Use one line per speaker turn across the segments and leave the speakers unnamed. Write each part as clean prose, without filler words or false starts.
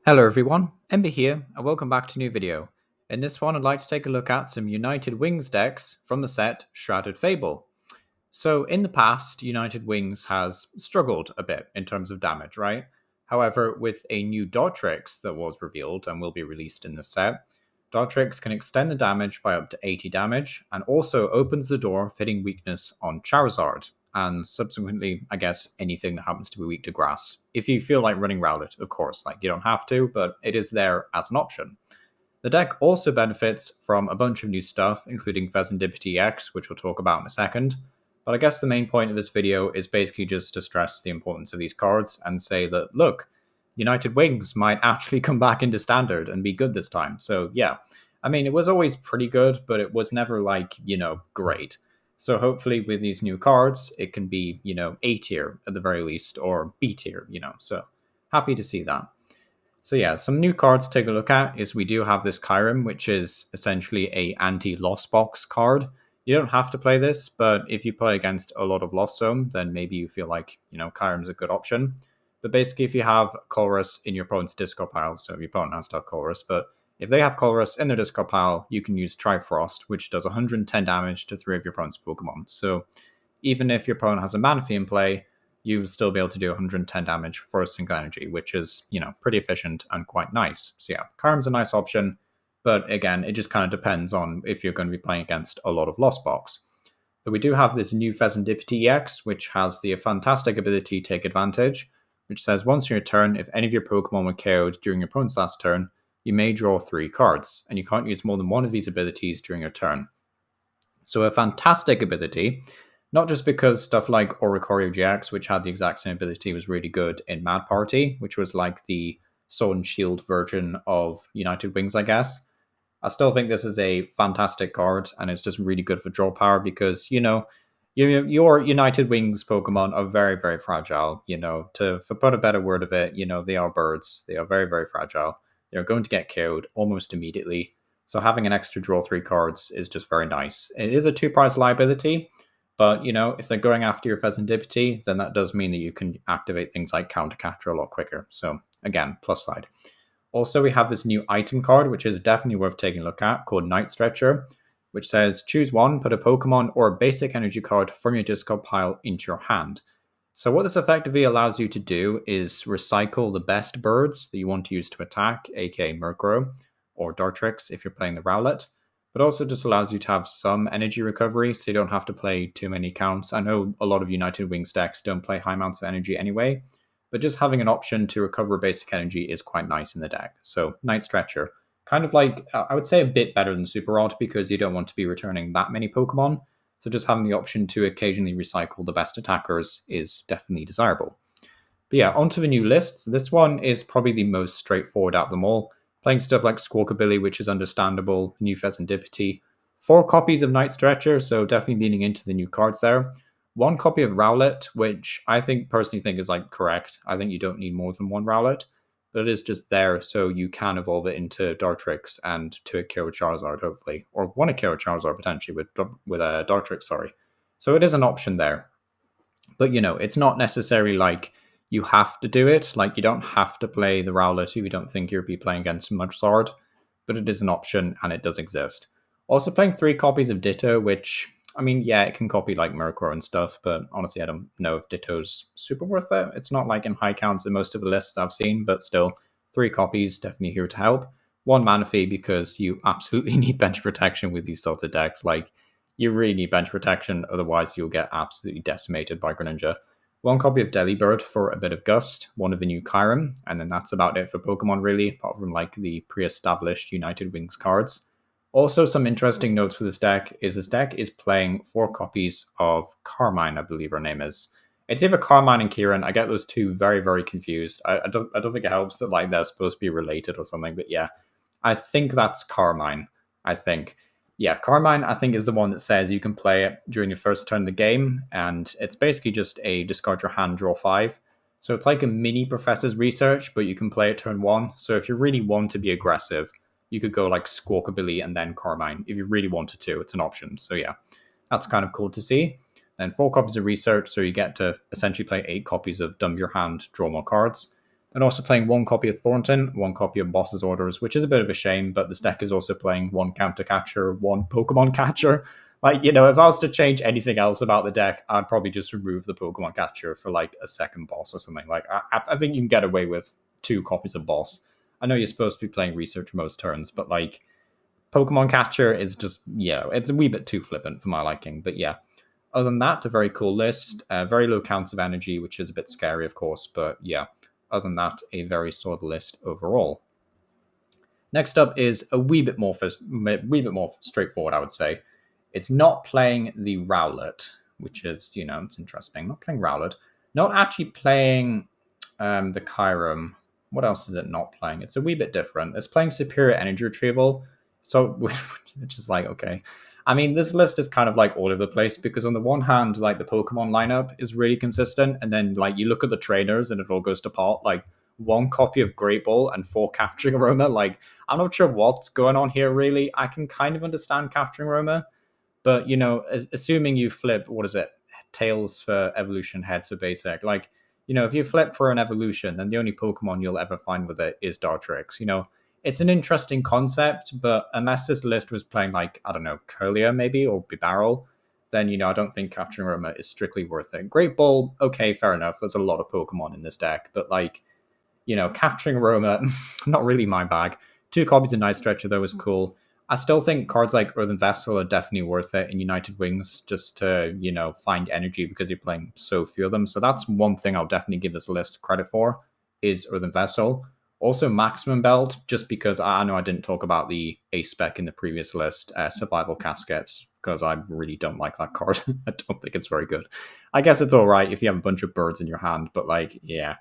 Hello everyone, Ember here, and welcome back to a new video. In this one, I'd like to take a look at some United Wings decks from the set Shrouded Fable. So in the past, United Wings has struggled a bit in terms of damage, right? However, with a new Dartrix that was revealed and will be released in this set, Dartrix can extend the damage by up to 80 damage and also opens the door fitting weakness on Charizard and subsequently, I guess, anything that happens to be weak to grass. If you feel like running Rowlet, of course, like you don't have to, but it is there as an option. The deck also benefits from a bunch of new stuff, including Pheasantipity X, which we'll talk about in a second. But I guess the main point of this video is basically just to stress the importance of these cards and say that, look, United Wings might actually come back into standard and be good this time. So yeah, I mean, it was always pretty good, but it was never like, great. So hopefully with these new cards, it can be, A tier at the very least, or B tier, So happy to see that. So yeah, some new cards to take a look at is we do have this Kyurem, which is essentially a anti-loss box card. You don't have to play this, but if you play against a lot of Lost Zone, then maybe you feel like, Kyurem's a good option. But basically, if you have Colress in your opponent's discard pile, so your opponent has to have Colress, but if they have Colress in their discard pile, you can use Trifrost, which does 110 damage to 3 of your opponent's Pokemon. So even if your opponent has a Manaphy in play, you will still be able to do 110 damage for a single energy, which is, pretty efficient and quite nice. So yeah, Kyurem's a nice option, but again, it just kind of depends on if you're going to be playing against a lot of Lost Box. But we do have this new Pheasantipity EX, which has the fantastic ability Take Advantage, which says once in your turn, if any of your Pokemon were KO'd during your opponent's last turn, you may draw 3 cards, and you can't use more than one of these abilities during your turn. So a fantastic ability, not just because stuff like Oricorio GX, which had the exact same ability, was really good in Mad Party, which was like the Sword and Shield version of United Wings, I guess. I still think this is a fantastic card, and it's just really good for draw power because, your United Wings Pokemon are very, very fragile. To put a better word of it, they are birds. They are very, very fragile. They're going to get killed almost immediately. So having an extra draw 3 cards is just very nice. It is a 2-price liability, but, if they're going after your Pheasantipity, then that does mean that you can activate things like Counter Capture a lot quicker. So, again, plus side. Also, we have this new item card, which is definitely worth taking a look at, called Night Stretcher, which says choose one, put a Pokemon or a basic energy card from your discard pile into your hand. So what this effectively allows you to do is recycle the best birds that you want to use to attack, aka Murkrow, or Dartrix if you're playing the Rowlet, but also just allows you to have some energy recovery so you don't have to play too many counts. I know a lot of United Wings decks don't play high amounts of energy anyway, but just having an option to recover basic energy is quite nice in the deck. So Night Stretcher, kind of like, I would say a bit better than Super Rod because you don't want to be returning that many Pokemon. So just having the option to occasionally recycle the best attackers is definitely desirable. But yeah, onto the new list. This one is probably the most straightforward out of them all. Playing stuff like Squawkabilly, which is understandable, new Pheasantipity, 4 copies of Night Stretcher, so definitely leaning into the new cards there. 1 copy of Rowlet, which I personally think is like correct. I think you don't need more than 1 Rowlet, but it is just there so you can evolve it into Dartrix and to a KO Charizard, hopefully, or one a KO Charizard potentially with a Dartrix, sorry. So it is an option there. But it's not necessarily like you have to do it. Like you don't have to play the Rowlet if you don't think you'll be playing against Mudslard, but it is an option and it does exist. Also playing 3 copies of Ditto, which I mean, yeah, it can copy like Murkrow and stuff, but honestly, I don't know if Ditto's super worth it. It's not like in high counts in most of the lists I've seen, but still, 3 copies definitely here to help. 1 Manaphy because you absolutely need bench protection with these sorts of decks. Like, you really need bench protection, otherwise you'll get absolutely decimated by Greninja. 1 copy of Delibird for a bit of Gust, 1 of the new Kyurem, and then that's about it for Pokemon really, apart from like the pre-established United Wings cards. Also, some interesting notes for this deck is playing 4 copies of Carmine, I believe her name is. It's either Carmine and Kieran. I get those 2 very, very confused. I don't think it helps that like they're supposed to be related or something, but yeah. I think that's Carmine. I think. Yeah, Carmine, I think, is the one that says you can play it during your first turn of the game, and it's basically just a discard your hand, draw 5. So it's like a mini Professor's Research, but you can play it turn 1. So if you really want to be aggressive, you could go like Squawkabilly and then Carmine. If you really wanted to, it's an option. So yeah, that's kind of cool to see. Then 4 copies of Research, so you get to essentially play 8 copies of Dump Your Hand, Draw More Cards. And also playing one copy of Thornton, one copy of Boss's Orders, which is a bit of a shame, but this deck is also playing one counter catcher, one Pokemon catcher. Like, if I was to change anything else about the deck, I'd probably just remove the Pokemon catcher for like a second boss or something. Like, I think you can get away with two copies of boss. I know you're supposed to be playing research most turns, but like, Pokemon catcher is just, it's a wee bit too flippant for my liking. But yeah, other than that, a very cool list. Very low counts of energy, which is a bit scary, of course. But yeah, other than that, a very solid list overall. Next up is a wee bit more straightforward, I would say. It's not playing the Rowlet, which is, it's interesting. Not playing Rowlet. Not actually playing the Kyurem. What else is it not playing? It's a wee bit different. It's playing Superior Energy Retrieval. So, which is like, okay. I mean, this list is kind of like all over the place because on the one hand, like the Pokemon lineup is really consistent. And then like you look at the trainers and it all goes to pot. Like one copy of Great Ball and 4 Capturing Aroma. Like, I'm not sure what's going on here, really. I can kind of understand Capturing Aroma. But, assuming you flip, what is it? Tails for evolution, heads for basic. Like, if you flip for an evolution, then the only Pokemon you'll ever find with it is Dartrix. It's an interesting concept, but unless this list was playing like, I don't know, Curlier maybe, or Bibarel, then, I don't think Capturing Aroma is strictly worth it. Great Ball, okay, fair enough. There's a lot of Pokemon in this deck, but like, Capturing Aroma, not really my bag. 2 copies of Night Stretcher, though, is cool. I still think cards like Earthen Vessel are definitely worth it in United Wings just to, find energy because you're playing so few of them. So that's one thing I'll definitely give this list credit for is Earthen Vessel. Also Maximum Belt, just because I know I didn't talk about the ace spec in the previous list, Survival Caskets, because I really don't like that card. I don't think it's very good. I guess it's all right if you have a bunch of birds in your hand, but like, yeah,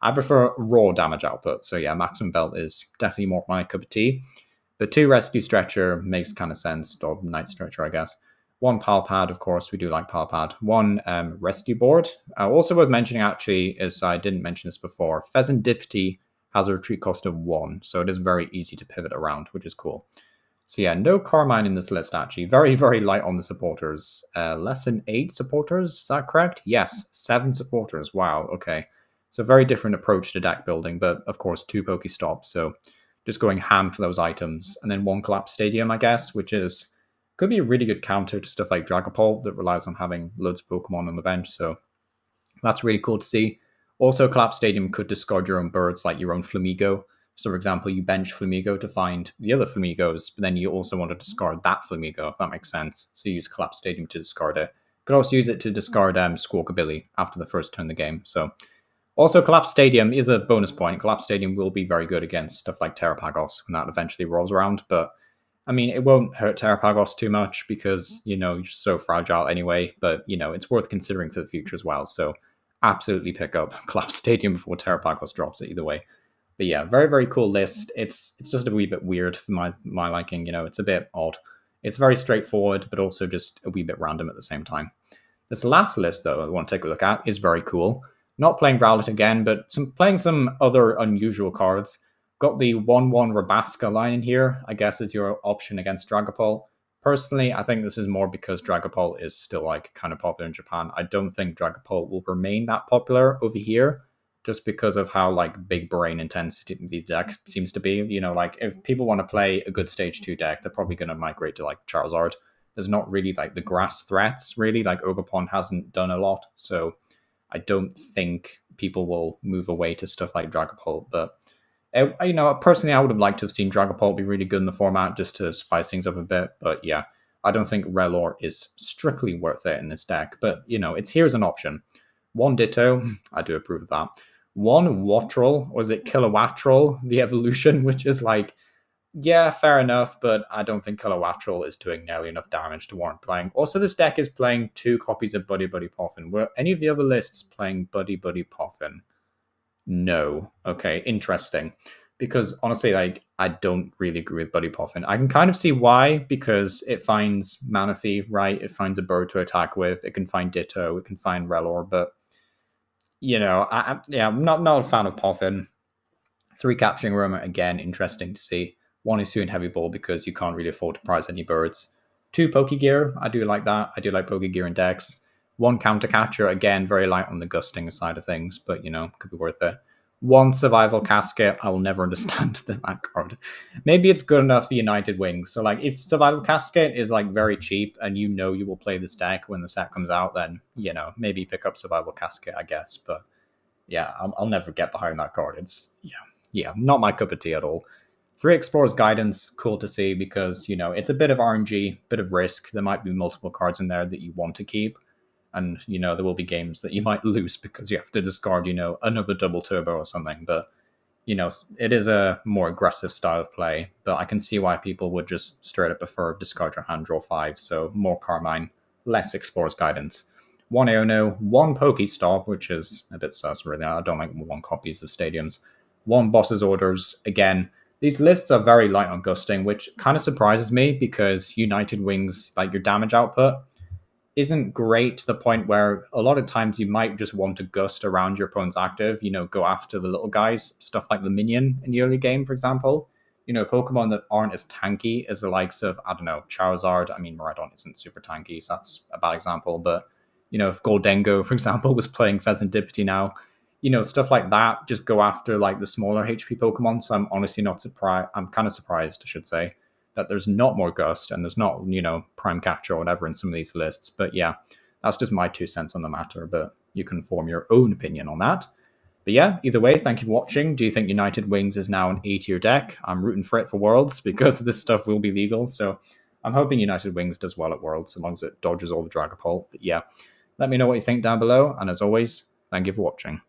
I prefer raw damage output. So yeah, Maximum Belt is definitely more my cup of tea. The 2 Rescue Stretcher makes kind of sense, or Night Stretcher, I guess. 1 Pal Pad, of course, we do like Pal Pad. 1 Rescue Board. Also worth mentioning, actually, is I didn't mention this before, Pheasantipity has a retreat cost of 1, so it is very easy to pivot around, which is cool. So yeah, no Carmine in this list, actually. Very, very light on the supporters. Less than 8 supporters, is that correct? Yes, 7 supporters. Wow, okay. So very different approach to deck building, but of course 2 Pokestops, so just going ham for those items. And then 1 Collapse Stadium, I guess, which could be a really good counter to stuff like Dragapult that relies on having loads of Pokemon on the bench, so that's really cool to see. Also, Collapse Stadium could discard your own birds, like your own Flamigo. So, for example, you bench Flamigo to find the other Flamigos, but then you also want to discard that Flamigo, if that makes sense. So you use Collapse Stadium to discard it. You could also use it to discard Squawkabilly after the first turn of the game. So, also, Collapse Stadium is a bonus point. Collapse Stadium will be very good against stuff like Terrapagos when that eventually rolls around, but I mean, it won't hurt Terrapagos too much because, you're so fragile anyway, but, it's worth considering for the future as well. So, absolutely pick up Collapse Stadium before Terrapagos drops it either way. But yeah, very, very cool list. It's just a wee bit weird for my liking. It's a bit odd. It's very straightforward, but also just a wee bit random at the same time. This last list, though, I want to take a look at is very cool. Not playing Rowlet again, but playing some other unusual cards. Got the 1/1 Rabaska line in here, I guess is your option against Dragapult. Personally, I think this is more because Dragapult is still like kind of popular in Japan. I don't think Dragapult will remain that popular over here just because of how like big brain intensity the deck seems to be. Like if people want to play a good stage 2 deck, they're probably going to migrate to like Charizard. There's not really like the grass threats, really. Like Ogerpon hasn't done a lot, so I don't think people will move away to stuff like Dragapult. But personally, I would have liked to have seen Dragapult be really good in the format just to spice things up a bit. But yeah, I don't think Relor is strictly worth it in this deck. But it's here's an option. 1 Ditto, I do approve of that. 1 Wattrel, or is it Kilowattrel, the evolution, which is like, yeah, fair enough, but I don't think Kilowattrel is doing nearly enough damage to warrant playing. Also, this deck is playing 2 copies of Buddy Buddy Poffin. Were any of the other lists playing Buddy Buddy Poffin? No. Okay, interesting. Because honestly, like, I don't really agree with Buddy Poffin. I can kind of see why, because it finds Manaphy, right? It finds a bird to attack with. It can find Ditto. It can find Relor, but I'm not a fan of Poffin. 3 Capturing Aroma, again, interesting to see. 1 Issue and Heavy Ball because you can't really afford to prize any birds. 2 Pokegear, I do like that. I do like Pokegear in decks. 1 Counter Catcher, again, very light on the gusting side of things, but, could be worth it. One survival casket, I will never understand that card. Maybe it's good enough for United Wings. So like if survival casket is like very cheap and you know you will play this deck when the set comes out, then maybe pick up survival casket, I guess. But yeah, I'll never get behind that card. It's yeah, not my cup of tea at all. Three Explorers Guidance, cool to see because it's a bit of RNG, bit of risk. There might be multiple cards in there that you want to keep, and there will be games that you might lose because you have to discard another double turbo or something. But it is a more aggressive style of play, but I can see why people would just straight up prefer discard your hand, draw five. So more Carmine, less Explorer's Guidance. One Aono, one Pokestop, which is a bit sus, really. I don't like one copies of stadiums. One Boss's Orders. Again, these lists are very light on gusting, which kind of surprises me because United Wings, like your damage output, isn't great to the point where a lot of times you might just want to gust around your opponent's active, go after the little guys, stuff like the minion in the early game, for example. Pokemon that aren't as tanky as the likes of, I don't know, Charizard. I mean, Miraidon isn't super tanky, so that's a bad example. But, if Goldengo, for example, was playing Pheasantipity now, stuff like that, just go after like the smaller HP Pokemon. So I'm honestly not surprised. I'm kind of surprised, I should say, that there's not more Gust and there's not, Prime Capture or whatever in some of these lists. But yeah, that's just my 2 cents on the matter. But you can form your own opinion on that. But yeah, either way, thank you for watching. Do you think United Wings is now an A tier deck? I'm rooting for it for Worlds because this stuff will be legal. So I'm hoping United Wings does well at Worlds as long as it dodges all the Dragapult. But yeah, let me know what you think down below. And as always, thank you for watching.